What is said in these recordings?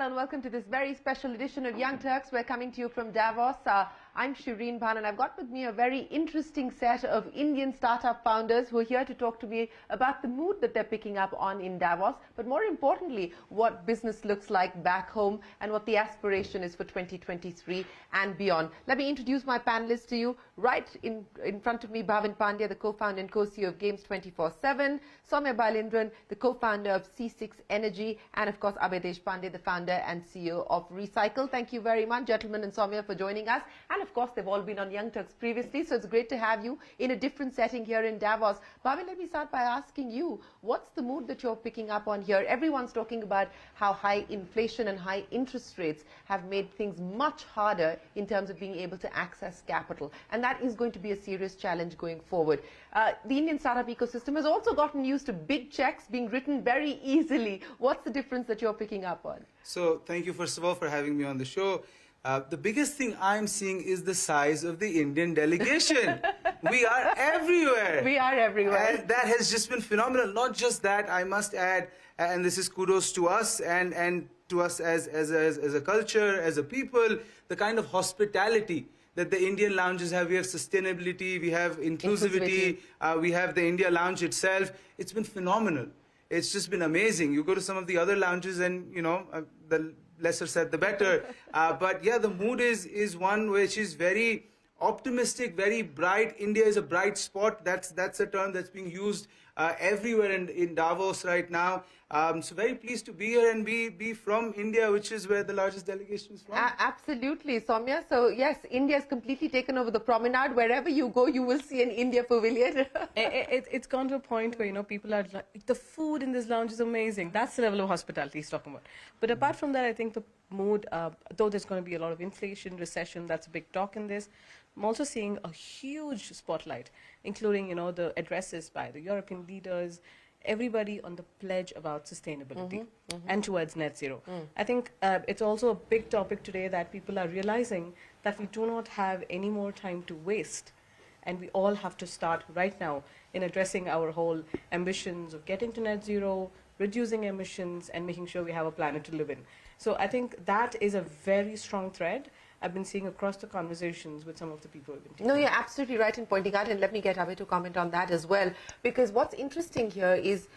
Recykal and welcome to this very special edition of Young Turks. We're coming to you from Davos. I'm Shireen Bhan and I've got with me a very interesting set of Indian startup founders who are here to talk to me about the mood that they're picking up on in Davos, but more importantly, what business looks like back home and what the aspiration is for 2023 and beyond. Let me introduce my panelists to you. Right in front of me, Bhavin Pandya, the co-founder and co-CEO of Games24x7, Sowmya Balendiran, the co-founder of Sea6 Energy, and of course Abhay Deshpande, the founder and CEO of Recykal. Thank you very much, gentlemen and Sowmya, for joining us. And of course, they've all been on Young Turks previously, so it's great to have you in a different setting here in Davos. Bhavin, let me start by asking you, what's the mood that you're picking up on here? Everyone's talking about how high inflation and high interest rates have made things much harder in terms of being able to access capital. And that is going to be a serious challenge going forward. The Indian startup ecosystem has also gotten used to big checks being written very easily. What's the difference that you're picking up on? So thank you, first of all, for having me on the show. The biggest thing I'm seeing is the size of the Indian delegation. We are everywhere. We are everywhere. And that has just been phenomenal. Not just that, I must add, and this is kudos to us and to us as a culture, as a people, the kind of hospitality that the Indian lounges have. We have sustainability, we have inclusivity. We have the India lounge itself. It's been phenomenal. It's just been amazing. You go to some of the other lounges and, you know, the lesser said the better. But yeah, the mood is one which is very optimistic, very bright. India is a bright spot. That's a term that's being used everywhere in Davos right now. So very pleased to be here and be from India, which is where the largest delegation is from. Absolutely, Sowmya. So yes, India has completely taken over the promenade. Wherever you go, you will see an India pavilion. It's gone to a point where, you know, people are like, the food in this lounge is amazing. That's the level of hospitality he's talking about. But apart from that, I think the mood, though there's going to be a lot of inflation, recession, that's a big talk in this. I'm also seeing a huge spotlight, including, you know, the addresses by the European leaders, everybody on the pledge about sustainability and towards net zero. I think it's also a big topic today that people are realizing that we do not have any more time to waste. And we all have to start right now in addressing our whole ambitions of getting to net zero, reducing emissions, and making sure we have a planet to live in. So I think that is a very strong thread I've been seeing across the conversations with some of the people who've been taking. No, you're absolutely right in pointing out, and let me get Abhay to comment on that as well. Because what's interesting here is,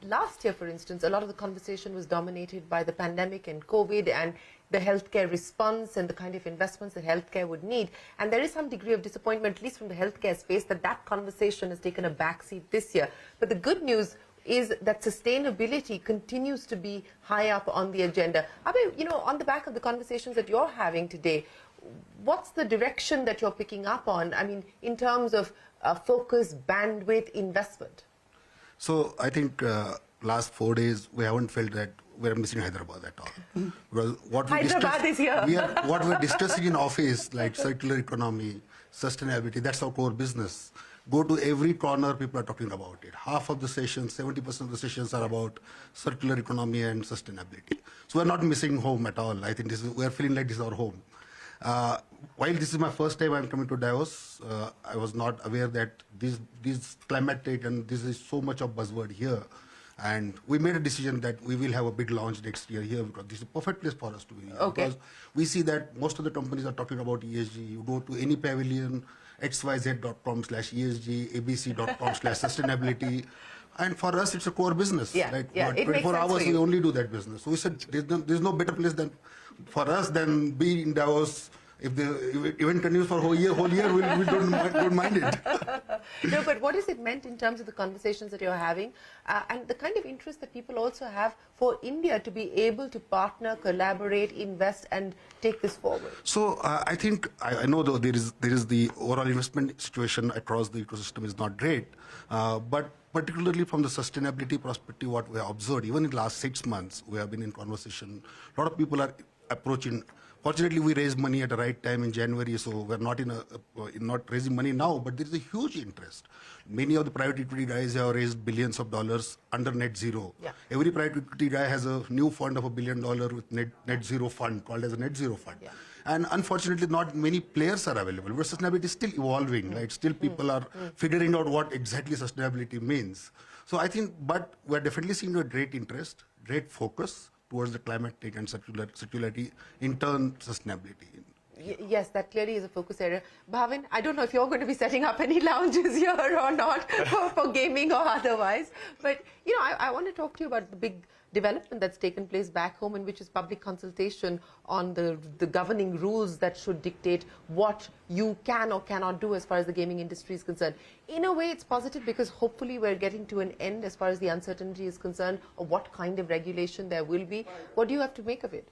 last year, for instance, a lot of the conversation was dominated by the pandemic and COVID and the healthcare response and the kind of investments that healthcare would need. And there is some degree of disappointment, at least from the healthcare space, that conversation has taken a backseat this year. But the good news is that sustainability continues to be high up on the agenda. Abhay, you know, on the back of the conversations that you're having today, what's the direction that you're picking up on? I mean, in terms of focus, bandwidth, investment? So I think last 4 days we haven't felt that we're missing Hyderabad at all. Because what Hyderabad is here. What we're discussing in office, like circular economy, sustainability, that's our core business. Go to every corner, people are talking about it. Half of the sessions, 70% of the sessions are about circular economy and sustainability. So we're not missing home at all. I think we're feeling like this is our home. While this is my first time I'm coming to Davos, I was not aware that this climate tech and this is so much of buzzword here. And we made a decision that we will have a big launch next year here because this is a perfect place for us to be here. Okay. Because we see that most of the companies are talking about ESG. You go to any pavilion, xyz.com/ESG, abc.com/sustainability. And for us, it's a core business. Yeah, Like, yeah. 24 hours, we only do that business. So we said there's no better place than for us than be in Davos. If the event continues for whole year, we don't mind it. No, but what has it meant in terms of the conversations that you're having and the kind of interest that people also have for India to be able to partner, collaborate, invest and take this forward? So I think, I know though there is the overall investment situation across the ecosystem is not great, but particularly from the sustainability perspective, what we have observed, even in the last 6 months, we have been in conversation. A lot of people are approaching. Fortunately, we raised money at the right time in January, so we're not not raising money now, but there is a huge interest. Many of the private equity guys have raised billions of dollars under net zero. Yeah. Every private equity guy has a new fund of $1 billion with net zero fund called as a net zero fund. Yeah. And unfortunately, not many players are available. But sustainability is still evolving, right? Still people are figuring out what exactly sustainability means. So I think, but we're definitely seeing a great interest, great focus, towards the climatic and circularity, in turn sustainability. Yes, that clearly is a focus area. Bhavin, I don't know if you're going to be setting up any lounges here or not for gaming or otherwise. But, you know, I want to talk to you about the big development that's taken place back home, in which is public consultation on the governing rules that should dictate what you can or cannot do as far as the gaming industry is concerned. In a way, it's positive because hopefully we're getting to an end as far as the uncertainty is concerned, or what kind of regulation there will be. What do you have to make of it?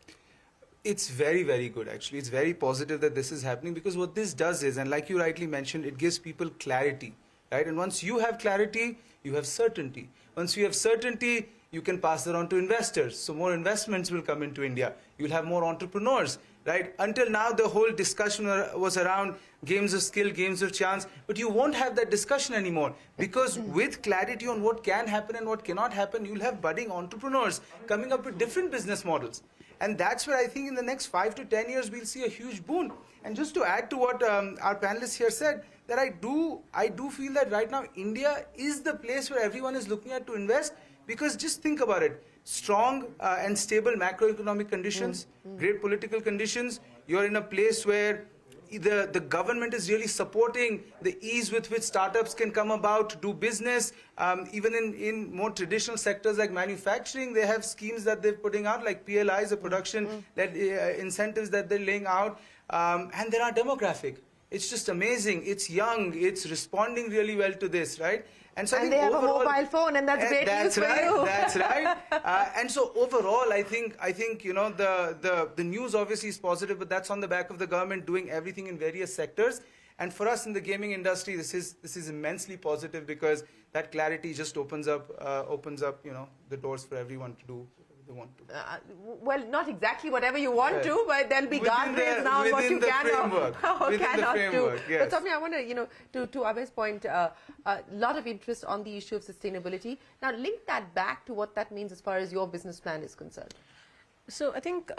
It's very, very good actually. It's very positive that this is happening, because what this does is, and like you rightly mentioned, it gives people clarity, right? And once you have clarity, you have certainty. Once you have certainty, you can pass that on to investors. So more investments will come into India. You'll have more entrepreneurs, right? Until now, the whole discussion was around games of skill, games of chance, but you won't have that discussion anymore, because with clarity on what can happen and what cannot happen, you'll have budding entrepreneurs coming up with different business models. And that's where I think in the next 5 to 10 years, we'll see a huge boon. And just to add to what our panelists here said, that I do feel that right now India is the place where everyone is looking at to invest, because just think about it. Strong and stable macroeconomic conditions, great political conditions. You're in a place where the government is really supporting the ease with which startups can come about to do business. Even in more traditional sectors like manufacturing, they have schemes that they're putting out, like PLIs, the production incentives that they're laying out. And there are demographic. It's just amazing. It's young. It's responding really well to this, right? And so I think they have overall, a mobile phone, and that's great news for you. That's right. And so overall, I think you know, the news obviously is positive, but that's on the back of the government doing everything in various sectors. And for us in the gaming industry, this is immensely positive, because that clarity just opens up you know, the doors for everyone to do what they want to. Well, not exactly whatever you want to, but there'll be guardrails now on what you can or cannot do. Yes. But Sowmya, I want to, you know, to Abhay's point, a lot of interest on the issue of sustainability. Now, link that back to what that means as far as your business plan is concerned. So I think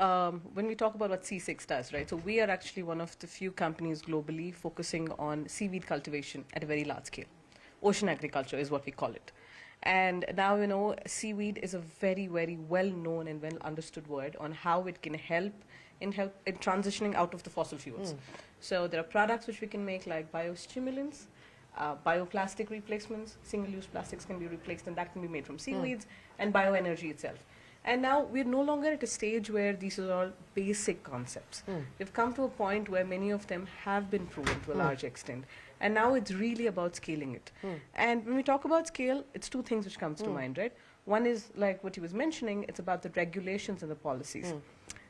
when we talk about what C6 does, right, so we are actually one of the few companies globally focusing on seaweed cultivation at a very large scale. Ocean agriculture is what we call it. And now, you know, seaweed is a very, very well-known and well-understood word on how it can help in transitioning out of the fossil fuels. So there are products which we can make, like biostimulants, bioplastic replacements. Single-use plastics can be replaced, and that can be made from seaweeds, and bioenergy itself. And now we're no longer at a stage where these are all basic concepts. We've come to a point where many of them have been proven to a large extent. And now it's really about scaling it. And when we talk about scale, it's two things which comes to mind, right? One is, like what he was mentioning, it's about the regulations and the policies.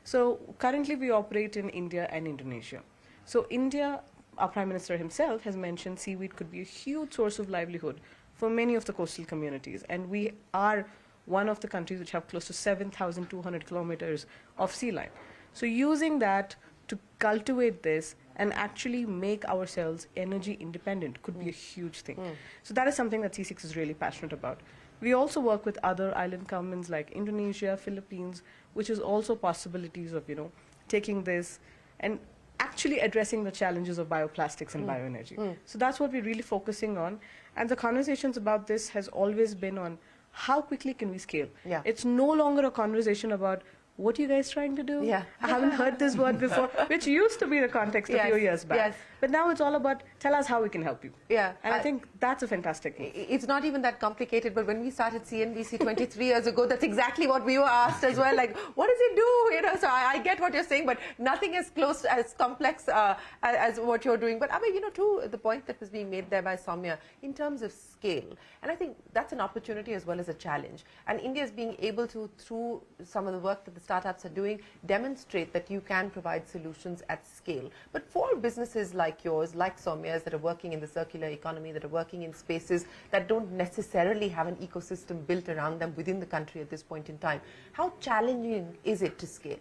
So currently we operate in India and Indonesia. So India, our Prime Minister himself has mentioned seaweed could be a huge source of livelihood for many of the coastal communities. And we are one of the countries which have close to 7,200 kilometers of sea line. So using that to cultivate this and actually make ourselves energy independent could be a huge thing. So that is something that C6 is really passionate about. We also work with other island governments like Indonesia, Philippines, which is also possibilities of, you know, taking this and actually addressing the challenges of bioplastics and bioenergy. So that's what we're really focusing on. And the conversations about this has always been on how quickly can we scale? It's no longer a conversation about what are you guys trying to do? I haven't heard this word before, which used to be the context a few years back. But now it's all about, tell us how we can help you. And I think that's a fantastic move. It's not even that complicated, but when we started CNBC 23 years ago, that's exactly what we were asked as well. Like, what does it do? You know, so I get what you're saying, but nothing as close, as complex as what you're doing. But I mean, you know, to the point that was being made there by Sowmya, in terms of scale, and I think that's an opportunity as well as a challenge. And India is being able to, through some of the work that the startups are doing, demonstrate that you can provide solutions at scale. But for businesses like yours, like Sowmya's, that are working in the circular economy, that are working in spaces that don't necessarily have an ecosystem built around them within the country at this point in time, how challenging is it to scale?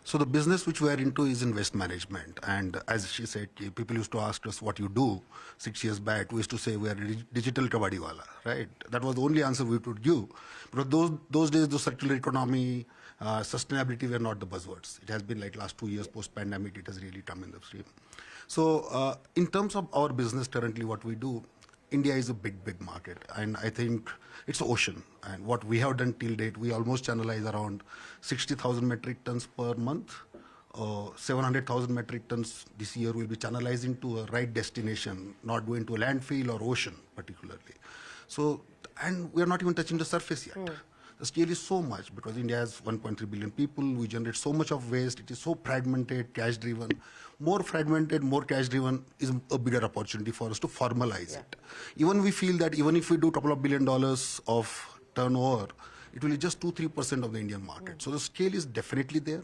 So the business which we are into is in waste management, and as she said, people used to ask us what you do. 6 years back, we used to say we are a digital kabadiwala, right? That was the only answer we could give. But those days, the circular economy, sustainability were not the buzzwords. It has been like last 2 years post-pandemic, it has really come in the stream. So in terms of our business currently, what we do, India is a big market, and I think it's an ocean. And what we have done till date, we almost channelize around 60,000 metric tons per month. 700,000 metric tons this year will be channelizing to a right destination, not going to a landfill or ocean particularly. So, and we are not even touching the surface yet. The scale is so much because India has 1.3 billion people. We generate so much of waste. It is so fragmented, cash-driven. More fragmented, more cash-driven is a bigger opportunity for us to formalize it. Even we feel that even if we do a couple of $1 billion of turnover, it will be just 2-3% of the Indian market. So the scale is definitely there.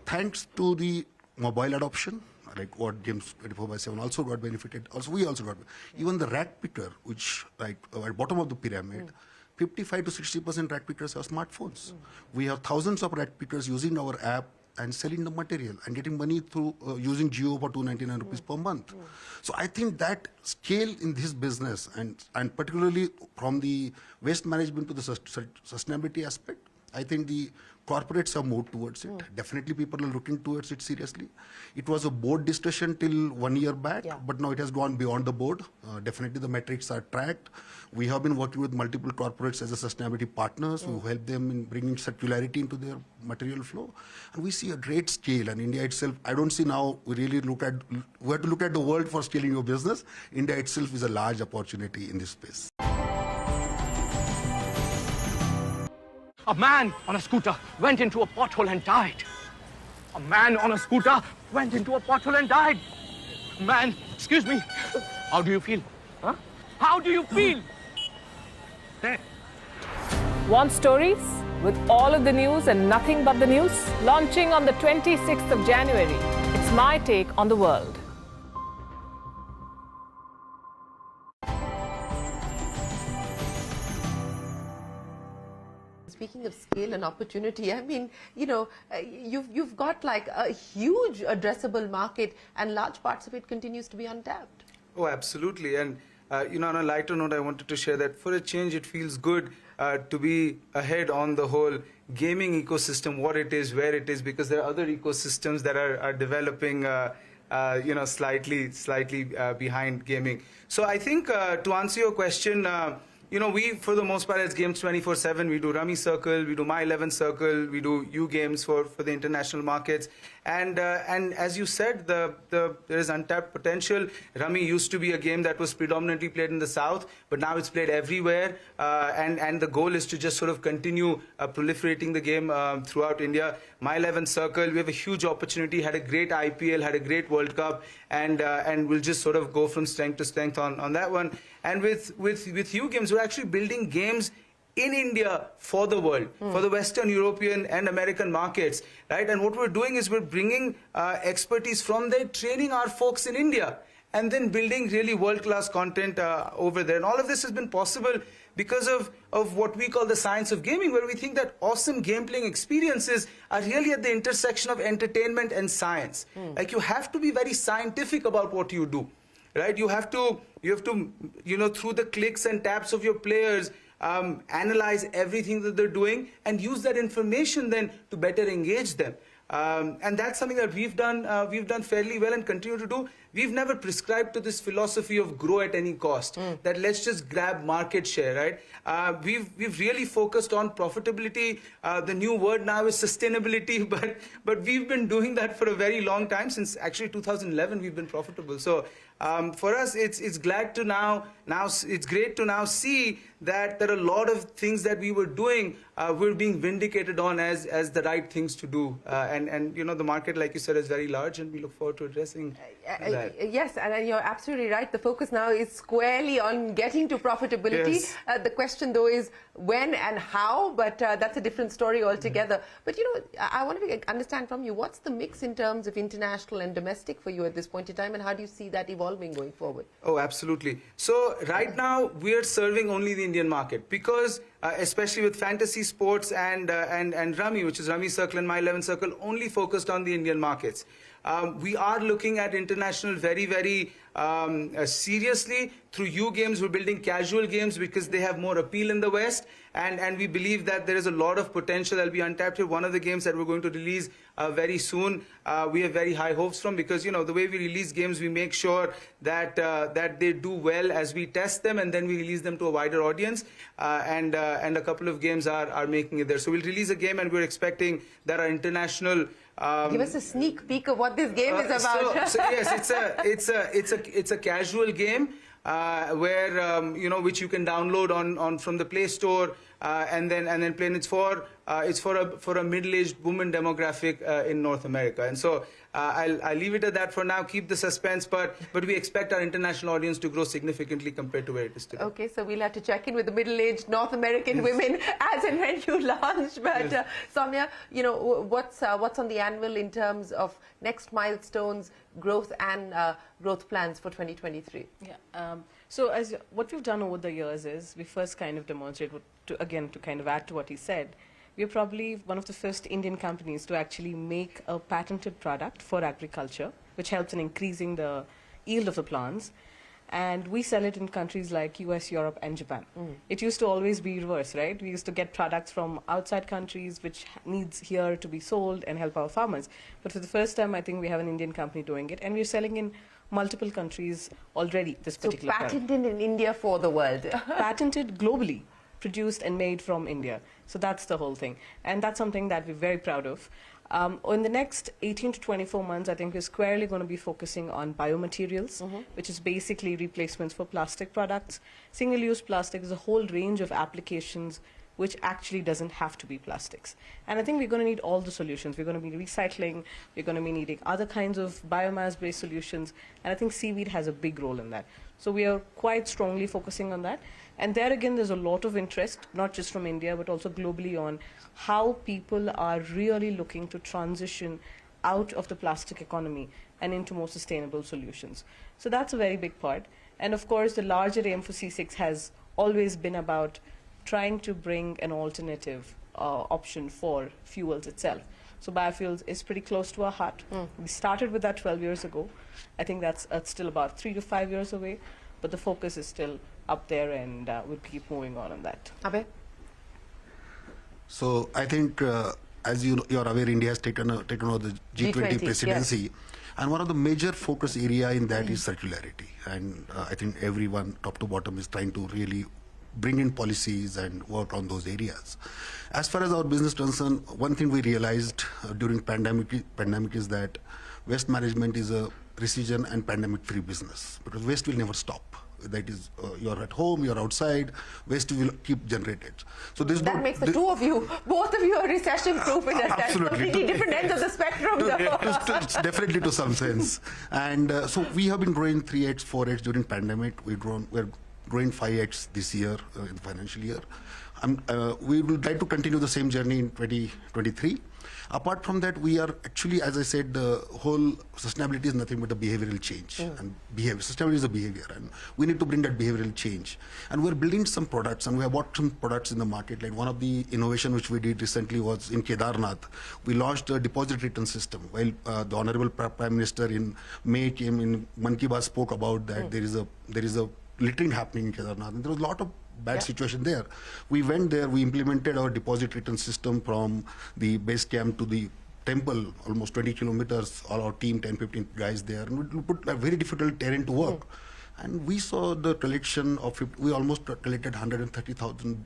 Thanks to the mobile adoption, like what Games24x7 also got benefited. Also, we also got even the rack picker, which like at bottom of the pyramid. 55 to 60% rack pickers have smartphones. We have thousands of rack pickers using our app and selling the material and getting money through using Jio for 299 rupees per month. So I think that scale in this business and particularly from the waste management to the sustainability aspect, I think the corporates have moved towards it. Definitely people are looking towards it seriously. It was a board discussion till 1 year back, but now it has gone beyond the board. Definitely the metrics are tracked. We have been working with multiple corporates as a sustainability partners who help them in bringing circularity into their material flow. And we see a great scale. And India itself, I don't see now, we have to look at the world for scaling your business. India itself is a large opportunity in this space. A man on a scooter went into a pothole and died. A man on a scooter went into a pothole and died. Man, excuse me, how do you feel? Huh? How do you feel? There. Want stories? With all of the news and nothing but the news? Launching on the 26th of January, it's my take on the world. Speaking of scale and opportunity, I mean, you know, you've got like a huge addressable market and large parts of it continues to be untapped. Oh, absolutely. And, you know, on a lighter note, I wanted to share that for a change, it feels good to be ahead on the whole gaming ecosystem, what it is, where it is, because there are other ecosystems that are developing, you know, slightly behind gaming. So I think to answer your question, you know, we, for the most part, as Games24x7, we do Rummy Circle, we do My 11 Circle, we do U Games for the international markets. And as you said, there is untapped potential. Rummy used to be a game that was predominantly played in the South, but now it's played everywhere. And the goal is to just sort of continue proliferating the game throughout India. My 11 Circle, we have a huge opportunity, had a great IPL, had a great World Cup, and we'll just sort of go from strength to strength on that one. And with U Games, we're actually building games in India for the world, for the Western European and American markets, right? And what we're doing is we're bringing expertise from there, training our folks in India, and then building really world-class content over there. And all of this has been possible because of what we call the science of gaming, where we think that awesome game-playing experiences are really at the intersection of entertainment and science. Like, you have to be very scientific about what you do, right? You have to, you know, through the clicks and taps of your players, analyze everything that they're doing and use that information then to better engage them. And that's something that we've done fairly well and continue to do. We've never prescribed to this philosophy of grow at any cost, that let's just grab market share, right? We've really focused on profitability. The new word now is sustainability, but we've been doing that for a very long time. Since actually 2011 we've been profitable. So for us, it's great to now see that there are a lot of things that we were doing, we're being vindicated on as the right things to do. And you know, the market, like you said, is very large, and we look forward to addressing that. Yes, and you're absolutely right. The focus now is squarely on getting to profitability. Yes. The question, though, is when and how, but that's a different story altogether. But, you know, I want to understand from you, what's the mix in terms of international and domestic for you at this point in time, and how do you see that evolving going forward? Oh, absolutely. So right now, we're serving only the Indian market because, especially with fantasy sports and Rummy, which is Rummy Circle and My 11 Circle, only focused on the Indian markets. We are looking at international very seriously. Through U Games, we're building casual games because they have more appeal in the West. And we believe that there is a lot of potential that will be untapped here. One of the games that we're going to release very soon, we have very high hopes from, because, you know, the way we release games, we make sure that that they do well as we test them, and then we release them to a wider audience. And a couple of games are making it there. So we'll release a game, and we're expecting that our international give us a sneak peek of what this game is about. So yes, it's a casual game where which you can download on from the Play Store and then play. And it's for a middle-aged woman demographic in North America. And so I'll leave it at that for now. Keep the suspense, but we expect our international audience to grow significantly compared to where it is today. Okay, so we'll have to check in with the middle-aged North American women as and when you launch. But Sowmya, you know, what's on the anvil in terms of next milestones, growth and growth plans for 2023? Yeah. So what we've done over the years is we first kind of demonstrate, to kind of add to what he said, we're probably one of the first Indian companies to actually make a patented product for agriculture, which helps in increasing the yield of the plants. And we sell it in countries like US, Europe, and Japan. It used to always be reverse, right? We used to get products from outside countries, which needs here to be sold and help our farmers. But for the first time, I think we have an Indian company doing it, and we're selling in multiple countries already, this particular product. So patented in India for the world. Patented globally, produced and made from India. So that's the whole thing. And that's something that we're very proud of. In the next 18 to 24 months, I think we're squarely going to be focusing on biomaterials, which is basically replacements for plastic products. Single-use plastic is a whole range of applications which actually doesn't have to be plastics. And I think we're going to need all the solutions. We're going to be recycling, we're going to be needing other kinds of biomass-based solutions, and I think seaweed has a big role in that. So we are quite strongly focusing on that. And there again, there's a lot of interest, not just from India, but also globally, on how people are really looking to transition out of the plastic economy and into more sustainable solutions. So that's a very big part. And of course, the larger aim for C6 has always been about trying to bring an alternative option for fuels itself. So biofuels is pretty close to our heart. We started with that 12 years ago. I think that's still about 3 to 5 years away, but the focus is still up there, and we'll keep moving on that. Abhay? So I think, as you're aware, India has taken over the G20 presidency. Yes. And one of the major focus area in that is circularity. And I think everyone, top to bottom, is trying to really bring in policies and work on those areas. As far as our business concerned, one thing we realized during pandemic is that waste management is a precision and pandemic-free business, because waste will never stop. That is, you're at home, you're outside, waste will keep generated. So that makes the two of you, both of you are recession-proof in a sense. Completely different ends of the spectrum. Definitely, to some sense. And so we have been growing 3x, 4x during pandemic. We're growing 5x this year, in the financial year. We will try to continue the same journey in 2023. Apart from that, we are actually, as I said, the whole sustainability is nothing but a behavioral change. And sustainability is a behavior, and we need to bring that behavioral change. And we're building some products, and we have bought some products in the market. Like one of the innovation which we did recently was in Kedarnath. We launched a deposit return system. While the Honorable Prime Minister in May came in, Man Ki Baat spoke about that there is a littering happening in Kedarnath, and there was a lot of bad situation there. We went there, we implemented our deposit return system from the base camp to the temple, almost 20 kilometers, all our team, 10-15 guys there, and we put a very difficult terrain to work. And we saw the collection of, we almost collected 130,000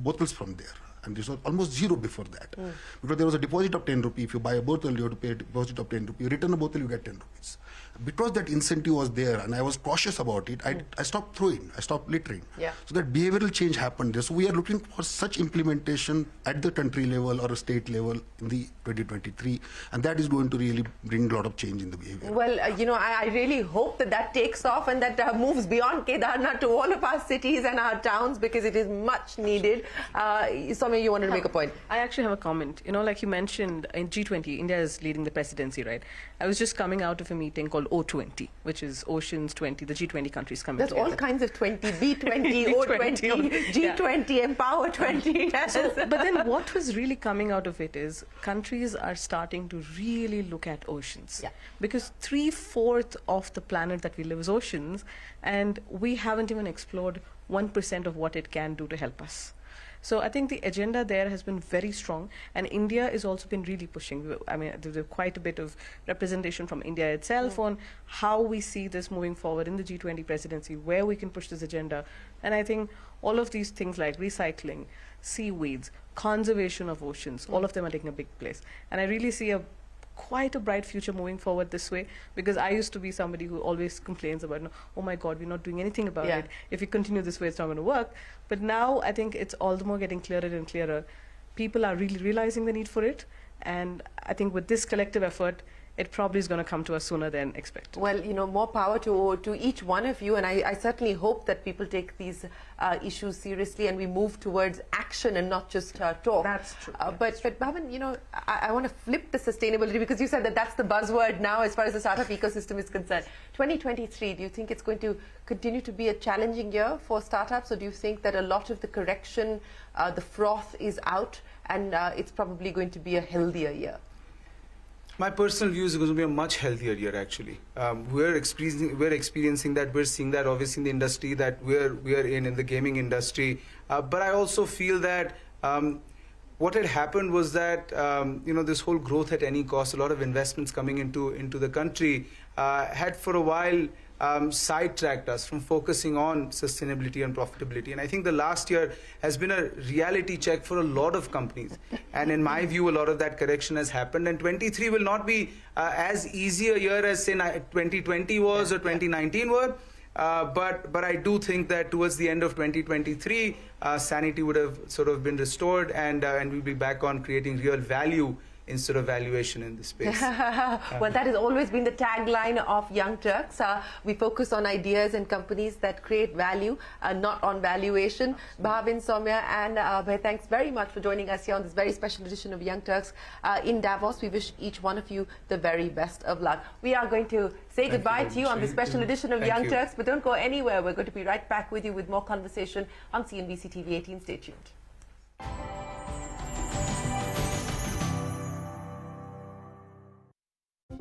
bottles from there. And this was almost zero before that. Because there was a deposit of 10 rupees. If you buy a bottle, you have to pay a deposit of 10 rupees. You return a bottle, you get 10 rupees. Because that incentive was there, and I was cautious about it, I stopped throwing, I stopped littering. So that behavioral change happened there. So we are looking for such implementation at the country level or a state level in the 2023, and that is going to really bring a lot of change in the behavior. Well, I really hope that takes off and that moves beyond Kedarnath to all of our cities and our towns, because it is much needed. Sowmya, Sowmya, you wanted to make a point. I actually have a comment. You know, like you mentioned, in G20, India is leading the presidency, right? I was just coming out of a meeting called O20, which is Oceans 20, the G20 countries coming There's together. all kinds of 20, B20, O20, G20, Empower 20. But then what was really coming out of it is countries are starting to really look at oceans. Yeah. Because 3/4 of the planet that we live is oceans, and we haven't even explored 1% of what it can do to help us. So I think the agenda there has been very strong, and India has also been really pushing. I mean, there's quite a bit of representation from India itself on how we see this moving forward in the G20 presidency, where we can push this agenda. And I think all of these things like recycling, seaweeds, conservation of oceans, all of them are taking a big place. And I really see quite a bright future moving forward this way, because I used to be somebody who always complains about, oh my God, we're not doing anything about it. If we continue this way, it's not going to work. But now I think it's all the more getting clearer and clearer. People are really realizing the need for it. And I think with this collective effort, it probably is going to come to us sooner than expected. Well, you know, more power to each one of you, and I certainly hope that people take these issues seriously and we move towards action and not just talk. That's true. But Bhavin, you know, I want to flip the sustainability, because you said that that's the buzzword now as far as the startup ecosystem is concerned. 2023, do you think it's going to continue to be a challenging year for startups, or do you think that a lot of the correction, the froth is out, and it's probably going to be a healthier year? My personal view is going to be a much healthier year, actually. We're experiencing that. We're seeing that obviously in the industry that we're in the gaming industry. But I also feel that what had happened was that you know, this whole growth at any cost, a lot of investments coming into the country had for a while sidetracked us from focusing on sustainability and profitability. And I think the last year has been a reality check for a lot of companies. And in my view, a lot of that correction has happened. And 23 will not be as easy a year as, say, 2020 was or 2019 were. But I do think that towards the end of 2023, sanity would have sort of been restored, and we'll be back on creating real value instead of valuation in this space. Well, that has always been the tagline of Young Turks. We focus on ideas and companies that create value, not on valuation. Bhavin, Sowmya and Abhay, thanks very much for joining us here on this very special edition of Young Turks in Davos. We wish each one of you the very best of luck. We are going to say goodbye to you on this special edition of Young Turks, but don't go anywhere. We're going to be right back with you with more conversation on CNBC-TV18. Stay tuned.